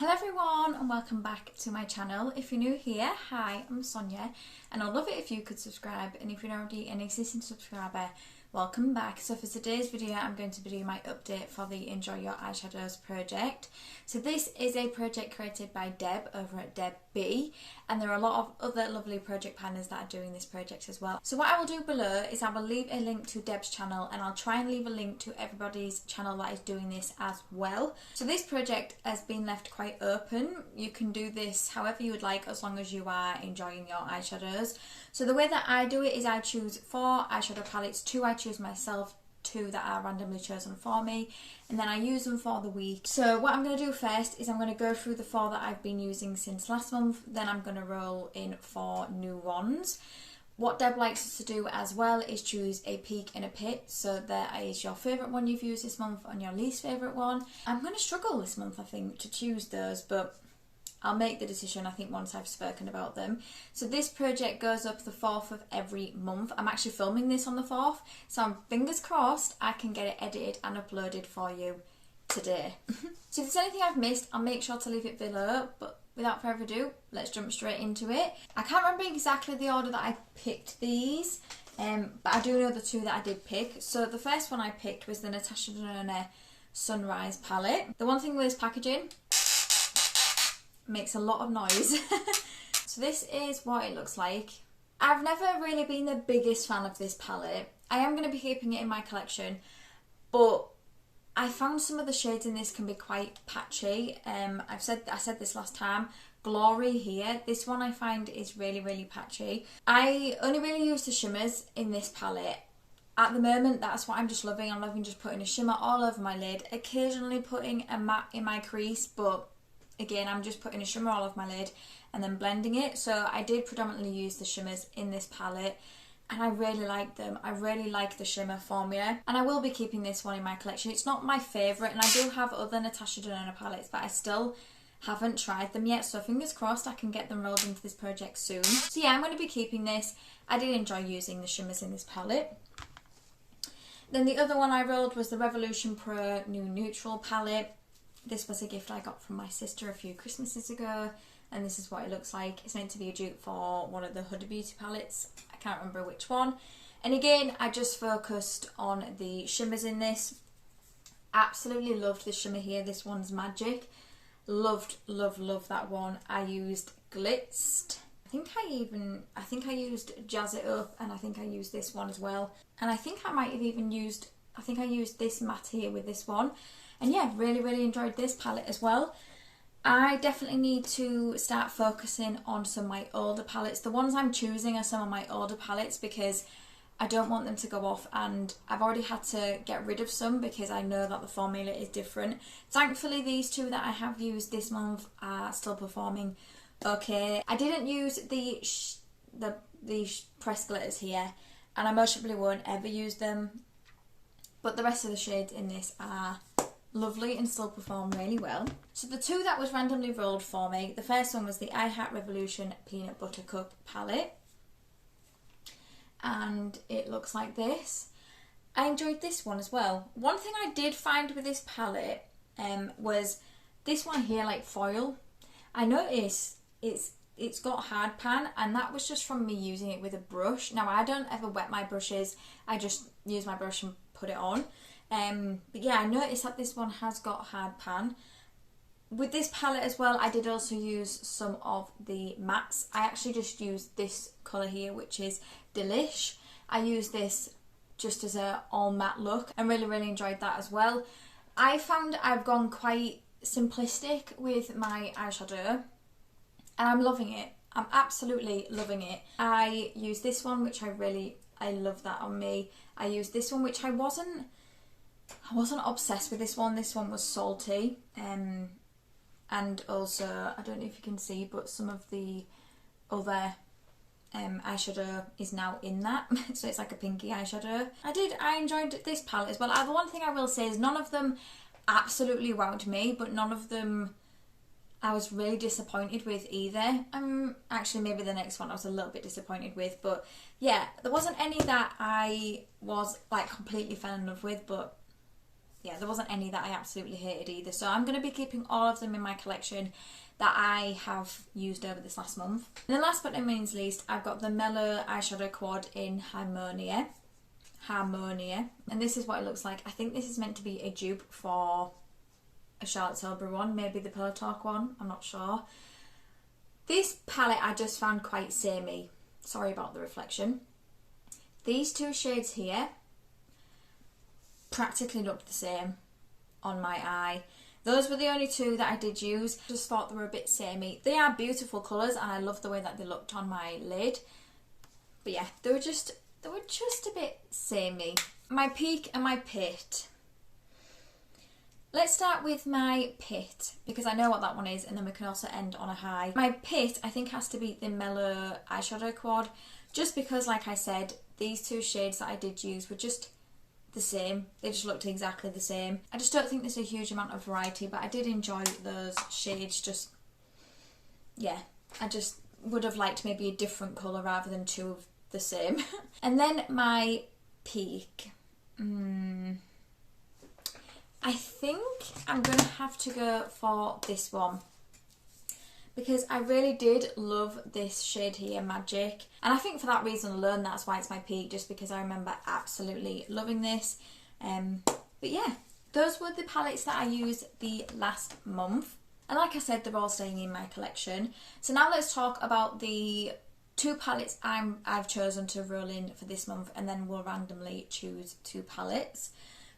Hello everyone and welcome back to my channel. If you're new here, hi, I'm Sonia and I'd love it if you could subscribe, and if you're already an existing subscriber, welcome back. So for today's video I'm going to be doing my update for the Enjoy Your Eyeshadows project. So this is a project created by Deb over at Deb B, and there are a lot of other lovely project planners that are doing this project as well. So what I will do below is I will leave a link to Deb's channel, and I'll try and leave a link to everybody's channel that is doing this as well. So this project has been left quite open. You can do this however you would like as long as you are enjoying your eyeshadows. So the way that I do it is I choose 4 eyeshadow palettes, 2 I choose myself, 2 that are randomly chosen for me, and then I use them for the week. So what I'm going to do first is I'm going to go through the 4 that I've been using since last month, then I'm going to roll in 4 new ones. What Deb likes us to do as well is choose a peak and a pit. So there is your favourite one you've used this month and your least favourite one. I'm going to struggle this month, I think, to choose those, but I'll make the decision, I think, once I've spoken about them. So this project goes up the 4th of every month. I'm actually filming this on the 4th, so I'm fingers crossed I can get it edited and uploaded for you today. So if there's anything I've missed, I'll make sure to leave it below, but without further ado, let's jump straight into it. I can't remember exactly the order that I picked these, but I do know the 2 that I did pick. So the first one I picked was the Natasha Denona Sunrise palette. The one thing with this packaging, makes a lot of noise. So this is what it looks like. I've never really been the biggest fan of this palette. I am going to be keeping it in my collection, but I found some of the shades in this can be quite patchy. I said this last time. Glory here, this one I find is really patchy. I only really use the shimmers in this palette. At the moment, that's what I'm just loving. I'm loving just putting a shimmer all over my lid, occasionally putting a matte in my crease, but again, I'm just putting a shimmer all over my lid and then blending it. So I did predominantly use the shimmers in this palette, and I really like them. I really like the shimmer formula, and I will be keeping this one in my collection. It's not my favourite, and I do have other Natasha Denona palettes, but I still haven't tried them yet, so fingers crossed I can get them rolled into this project soon. So yeah, I'm going to be keeping this. I did enjoy using the shimmers in this palette. Then the other one I rolled was the Revolution Pro New Neutral palette. This was a gift I got from my sister a few Christmases ago, and this is what it looks like. It's meant to be a dupe for one of the Huda Beauty palettes. I can't remember which one. And again, I just focused on the shimmers in this. Absolutely loved this shimmer here. This one's Magic. Loved that one. I used Glitzed. I think I used Jazz It Up, and I think I used this one as well. And I think I might have even used, I think I used this matte here with this one. And yeah, really enjoyed this palette as well. I definitely need to start focusing on some of my older palettes. The ones I'm choosing are some of my older palettes because I don't want them to go off, and I've already had to get rid of some because I know that the formula is different. Thankfully, these 2 that I have used this month are still performing okay. I didn't use the pressed glitters here, and I most probably won't ever use them. But the rest of the shades in this are lovely and still perform really well. So the 2 that was randomly rolled for me, the first one was the I Hat Revolution Peanut Butter Cup palette, and it looks like this. I enjoyed this one as well. One thing I did find with this palette was this one here, like foil. I noticed it's got hard pan, and that was just from me using it with a brush. Now I don't ever wet my brushes, I just use my brush and put it on. But yeah, I noticed that this one has got hard pan. With this palette as well, I did also use some of the mattes. I actually just used this colour here, which is Delish. I used this just as a all matte look and really enjoyed that as well. I found I've gone quite simplistic with my eyeshadow, and I'm loving it. I'm absolutely loving it. I used this one, which I love that on me. I used this one, which I wasn't obsessed with this one. This one was salty, and also, I don't know if you can see, but some of the other eyeshadow is now in that, so it's like a pinky eyeshadow. I enjoyed this palette as well. The one thing I will say is none of them absolutely wowed me, but none of them I was really disappointed with either. Actually, maybe the next one I was a little bit disappointed with, but yeah, there wasn't any that I was like completely fell in love with, but yeah, there wasn't any that I absolutely hated either. So I'm going to be keeping all of them in my collection that I have used over this last month. And then last but not least, I've got the Mellow eyeshadow quad in Harmonia. And this is what it looks like. I think this is meant to be a dupe for a Charlotte Tilbury one, maybe the Pillow Talk one, I'm not sure. This palette I just found quite samey. Sorry about the reflection. These two shades here practically looked the same on my eye. Those were the only two that I did use. Just thought they were a bit samey. They are beautiful colours and I love the way that they looked on my lid. But yeah, they were just a bit samey. My peak and my pit. Let's start with my pit because I know what that one is, and then we can also end on a high. My pit I think has to be the Mellow eyeshadow quad, just because like I said, these two shades that I did use were just the same. They just looked exactly the same. I just don't think there's a huge amount of variety, but I did enjoy those shades. Just, yeah, I just would have liked maybe a different colour rather than two of the same. And then my peak. I think I'm going to have to go for this one because I really did love this shade here, Magic. And I think for that reason alone, that's why it's my peak, just because I remember absolutely loving this. But yeah, those were the palettes that I used the last month. And like I said, they're all staying in my collection. So now let's talk about the two palettes I've chosen to roll in for this month, and then we'll randomly choose two palettes.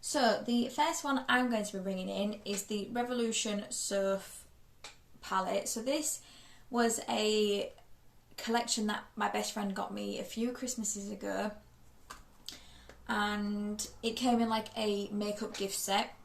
So the first one I'm going to be bringing in is the Revolution Surf palette. So this was a collection that my best friend got me a few Christmases ago, and it came in like a makeup gift set,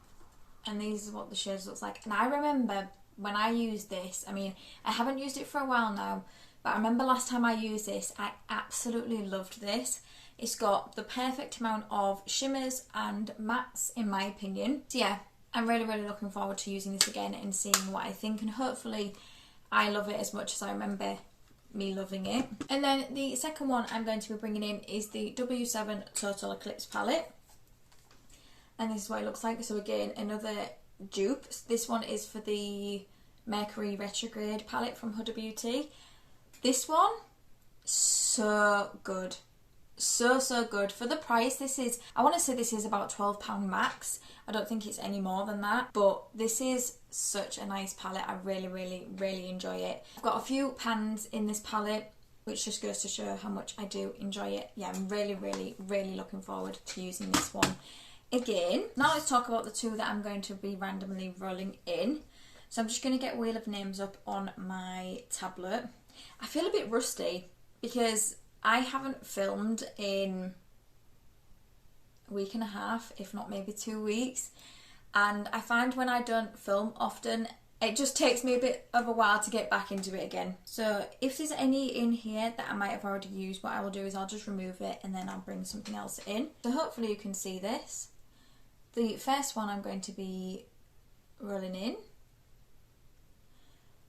and these are what the shades looks like. And I remember when I used this, I mean, I haven't used it for a while now, but I remember last time I used this, I absolutely loved this. It's got the perfect amount of shimmers and mattes in my opinion. So yeah, I'm really looking forward to using this again and seeing what I think, and hopefully I love it as much as I remember me loving it. And then the second one I'm going to be bringing in is the W7 Total Eclipse palette. And this is what it looks like. So again, another dupe. This one is for the Mercury Retrograde palette from Huda Beauty. This one, so good. So good. For the price, this is, I want to say this is about £12 max. I don't think it's any more than that, but this is such a nice palette. I really enjoy it. I've got a few pans in this palette, which just goes to show how much I do enjoy it. Yeah, I'm really looking forward to using this one again. Now let's talk about the two that I'm going to be randomly rolling in. So I'm just going to get Wheel of Names up on my tablet. I feel a bit rusty because I haven't filmed in a week and a half, if not maybe 2 weeks, and I find when I don't film often, it just takes me a bit of a while to get back into it again. So if there's any in here that I might have already used, what I will do is I'll just remove it and then I'll bring something else in. So hopefully you can see this. The first one I'm going to be rolling in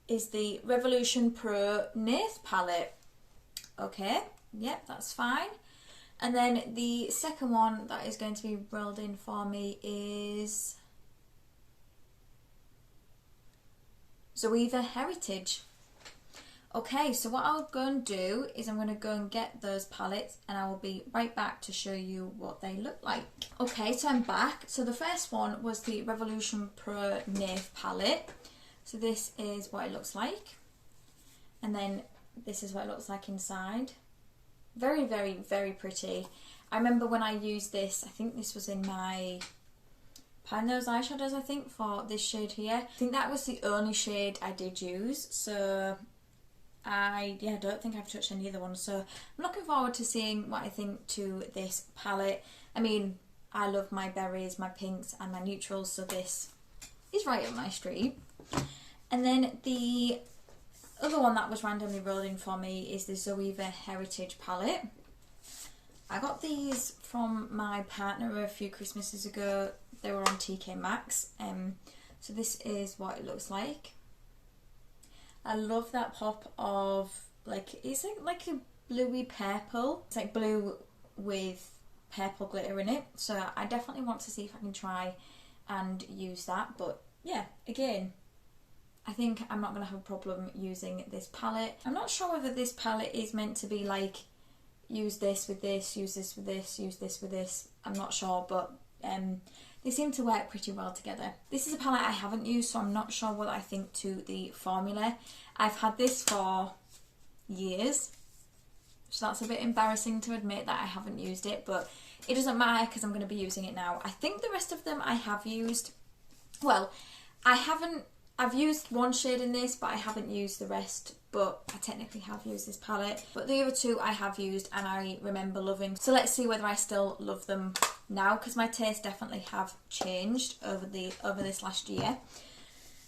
is the Revolution Pro Nath palette. Okay. Yep, that's fine. And then the second one that is going to be rolled in for me is Zoeva Heritage. Okay, so what I'll go and do is I'm going to go and get those palettes and I will be right back to show you what they look like. Okay, so I'm back. So the first one was the Revolution Pro Nath palette. So this is what it looks like. And then this is what it looks like inside. Very pretty. I remember when I used this, I think this was in my Pan Those Eyeshadows, I think, for this shade here. I think that was the only shade I did use, so I don't think I've touched any other ones. So I'm looking forward to seeing what I think to this palette. I mean, I love my berries, my pinks and my neutrals, so this is right up my street. And then the other one that was randomly rolled in for me is the Zoeva Heritage palette. I got these from my partner a few Christmases ago. They were on TK Maxx. So this is what it looks like. I love that pop of, like, is it like a bluey purple? It's like blue with purple glitter in it. So I definitely want to see if I can try and use that. But yeah, again, I think I'm not going to have a problem using this palette. I'm not sure whether this palette is meant to be like, use this with this, use this with this, use this with this. I'm not sure, but they seem to work pretty well together. This is a palette I haven't used, so I'm not sure what I think to the formula. I've had this for years, so that's a bit embarrassing to admit that I haven't used it, but it doesn't matter because I'm going to be using it now. I think the rest of them I have used. Well, I've used one shade in this, but I haven't used the rest, but I technically have used this palette. But the other two I have used and I remember loving. So let's see whether I still love them now, because my tastes definitely have changed over this last year.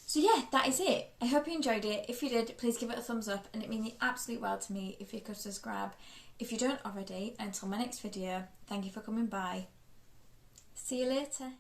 So yeah, that is it. I hope you enjoyed it. If you did, please give it a thumbs up, and it means the absolute world to me if you could subscribe. If you don't already, until my next video, thank you for coming by. See you later.